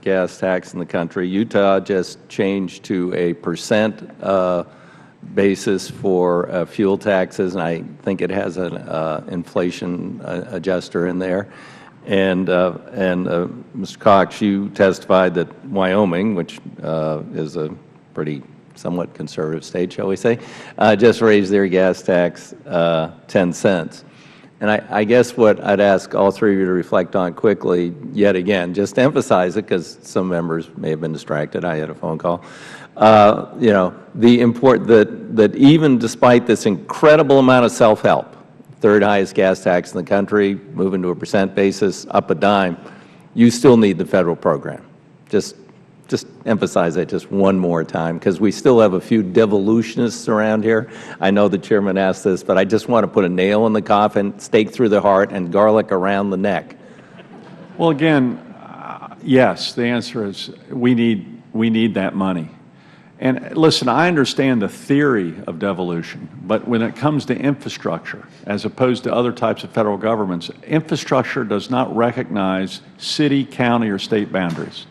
gas tax in the country. Utah just changed to a percent basis for fuel taxes, and I think it has an inflation adjuster in there. And Mr. Cox, you testified that Wyoming, which is a pretty somewhat conservative state, shall we say, just raised their gas tax 10 cents. And I guess what I'd ask all three of you to reflect on quickly, yet again, just to emphasize it, because some members may have been distracted. I had a phone call. You know, the import that even despite this incredible amount of self-help, third highest gas tax in the country, moving to a percent basis, up a dime, you still need the federal program. Just emphasize that just one more time, because we still have a few devolutionists around here. I know the Chairman asked this, but I just want to put a nail in the coffin, stake through the heart, and garlic around the neck. Well, again, yes, the answer is we need that money. And listen, I understand the theory of devolution, but when it comes to infrastructure, as opposed to other types of federal governments, infrastructure does not recognize city, county, or state boundaries.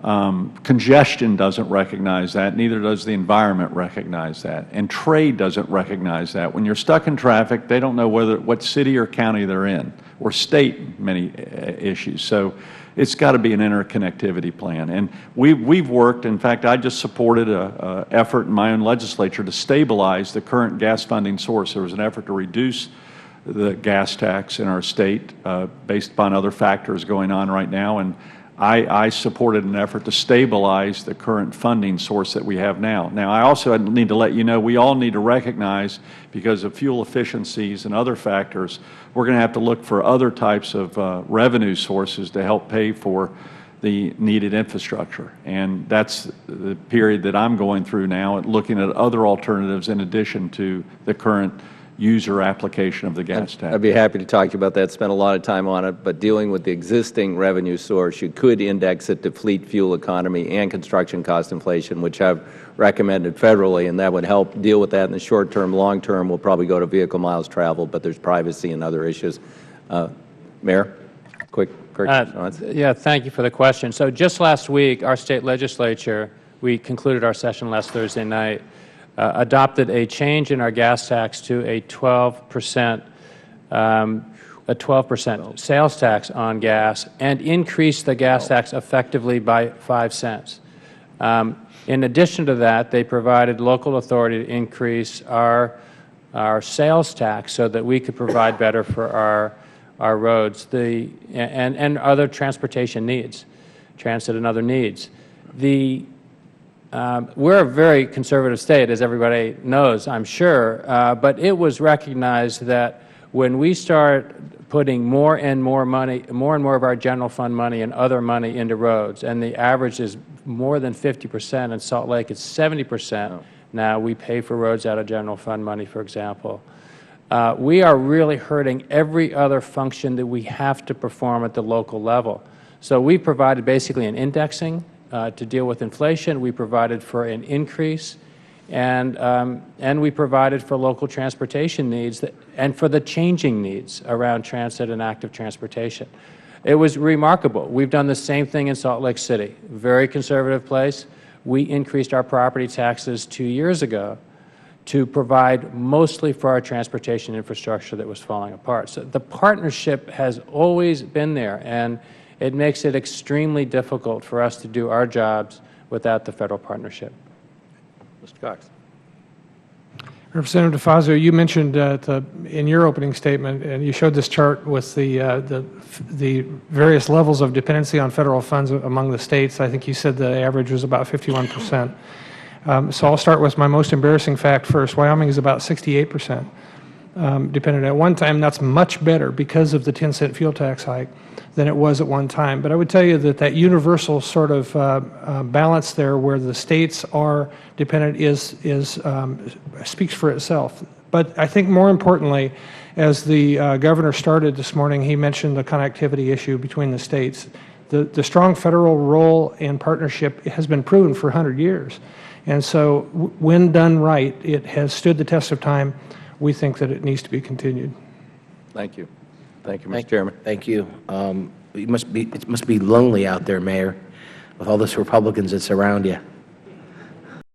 Congestion doesn't recognize that, neither does the environment recognize that, and trade doesn't recognize that. When you're stuck in traffic, they don't know what city or county they're in, or state in many issues. So it's got to be an interconnectivity plan. And we've worked, in fact, I just supported an effort in my own legislature to stabilize the current gas funding source. There was an effort to reduce the gas tax in our state based upon other factors going on right now, and I supported an effort to stabilize the current funding source that we have now. Now, I also need to let you know we all need to recognize, because of fuel efficiencies and other factors, we're going to have to look for other types of revenue sources to help pay for the needed infrastructure. And that's the period that I'm going through now, looking at other alternatives in addition to the current user application of the gas tax. I'd be happy to talk to you about that. Spent a lot of time on it, but dealing with the existing revenue source, you could index it to fleet fuel economy and construction cost inflation, which I've recommended federally, and that would help deal with that in the short term. Long term, we'll probably go to vehicle miles traveled, but there's privacy and other issues. Mayor, quick response. Yeah, thank you for the question. So just last week, our state legislature, we concluded our session last Thursday night, adopted a change in our gas tax to a 12% sales tax on gas, and increased the gas tax effectively by 5 cents. In addition to that, they provided local authority to increase our sales tax so that we could provide better for our roads and other transportation needs, transit and other needs. We're a very conservative state, as everybody knows, I'm sure, but it was recognized that when we start putting more and more of our general fund money and other money into roads, and the average is more than 50%, in Salt Lake it's 70%. Now we pay for roads out of general fund money, for example. We are really hurting every other function that we have to perform at the local level. So we provided basically an indexing to deal with inflation. We provided for an increase, and we provided for local transportation needs and for the changing needs around transit and active transportation. It was remarkable. We've done the same thing in Salt Lake City, very conservative place. We increased our property taxes 2 years ago to provide mostly for our transportation infrastructure that was falling apart. So the partnership has always been there, and it makes it extremely difficult for us to do our jobs without the federal partnership. Mr. Cox. Representative DeFazio, you mentioned in your opening statement, and you showed this chart with the various levels of dependency on federal funds among the states. I think you said the average was about 51%. So I'll start with my most embarrassing fact first. Wyoming is about 68% dependent at one time. That's much better because of the 10-cent fuel tax hike than it was at one time. But I would tell you that universal sort of balance there, where the states are dependent, speaks for itself. But I think more importantly, as the governor started this morning, he mentioned the connectivity issue between the states. The strong federal role and partnership has been proven for 100 years. And so when done right, it has stood the test of time. We think that it needs to be continued. Thank you. Thank you, Mr. Chairman. Thank you. it must be lonely out there, Mayor, with all those Republicans that surround you.